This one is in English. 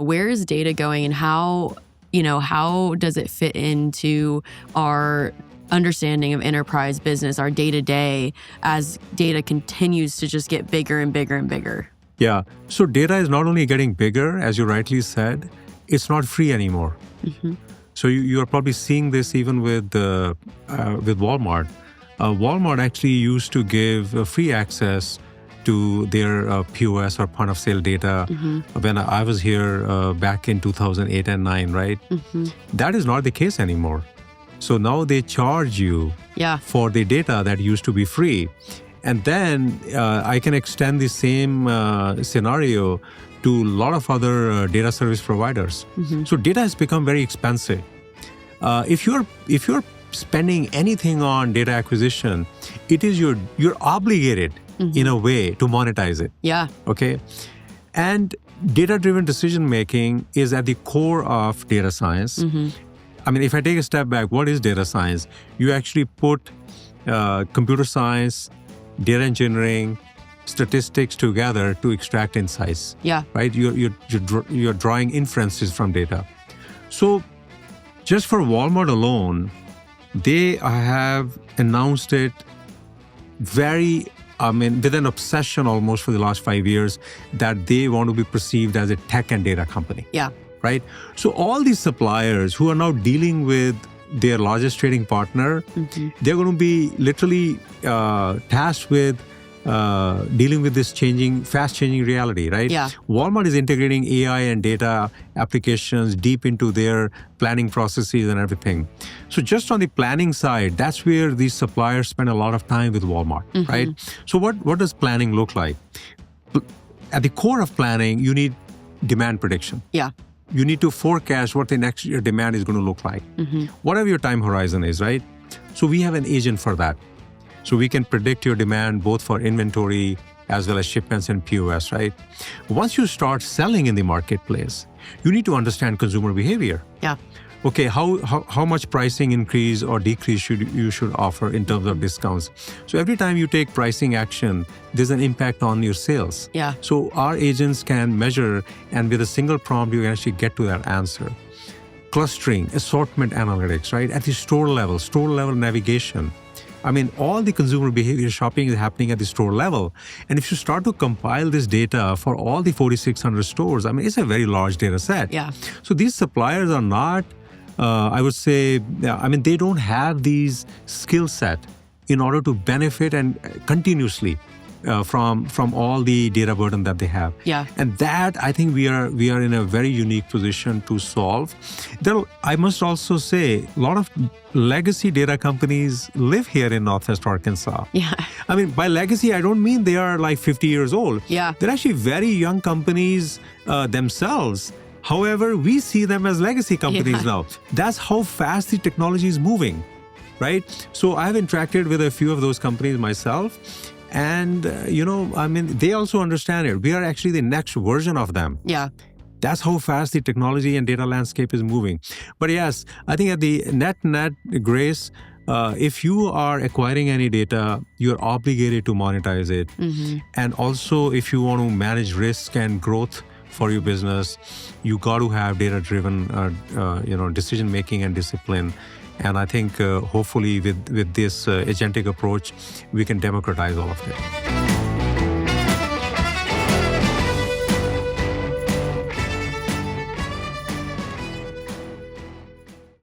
Where is data going and how does it fit into our understanding of enterprise business, our day-to-day, as data continues to just get bigger and bigger and bigger? Yeah. So data is not only getting bigger, as you rightly said, it's not free anymore. Mm-hmm. So you are probably seeing this even with Walmart. Walmart actually used to give free access to their POS or point of sale data when I was here back in 2008 and 9, right? Mm-hmm. That is not the case anymore. So now they charge you for the data that used to be free. And then I can extend the same scenario to a lot of other data service providers. Mm-hmm. So data has become very expensive. If you're spending anything on data acquisition, it is you're obligated in a way to monetize it. Yeah. Okay. And data-driven decision making is at the core of data science. Mm-hmm. I mean, if I take a step back, what is data science? You actually put computer science, data engineering, statistics together to extract insights. Yeah. Right? You're drawing inferences from data. So just for Walmart alone, they have announced it with an obsession almost for the last 5 years that they want to be perceived as a tech and data company. Yeah. Right? So all these suppliers who are now dealing with their largest trading partner, they're going to be literally tasked with dealing with this fast-changing reality, right? Yeah. Walmart is integrating AI and data applications deep into their planning processes and everything. So just on the planning side, that's where these suppliers spend a lot of time with Walmart, right? So what does planning look like? At the core of planning, you need demand prediction. Yeah. You need to forecast what the next year demand is going to look like. Whatever your time horizon is, right? So we have an agent for that. So we can predict your demand both for inventory as well as shipments and POS, right? Once you start selling in the marketplace, you need to understand consumer behavior. Yeah. Okay, how much pricing increase or decrease you should offer in terms of discounts? So every time you take pricing action, there's an impact on your sales. Yeah. So our agents can measure, and with a single prompt, you can actually get to that answer. Clustering, assortment analytics, right? At the store level navigation. I mean, all the consumer behavior shopping is happening at the store level. And if you start to compile this data for all the 4,600 stores, I mean, it's a very large data set. Yeah. So these suppliers are not, I would say, they don't have these skill set in order to benefit and continuously from all the data burden that they have. Yeah. And that, I think we are in a very unique position to solve. I must also say, a lot of legacy data companies live here in Northwest Arkansas. Yeah. I mean, by legacy, I don't mean they are like 50 years old. Yeah. They're actually very young companies themselves. However, we see them as legacy companies now. That's how fast the technology is moving, right? So I have interacted with a few of those companies myself. And, they also understand it. We are actually the next version of them. Yeah. That's how fast the technology and data landscape is moving. But yes, I think at the net, Grace, if you are acquiring any data, you're obligated to monetize it. And also, if you want to manage risk and growth for your business, you got to have data-driven, decision-making and discipline. And I think hopefully with this agentic approach, we can democratize all of that.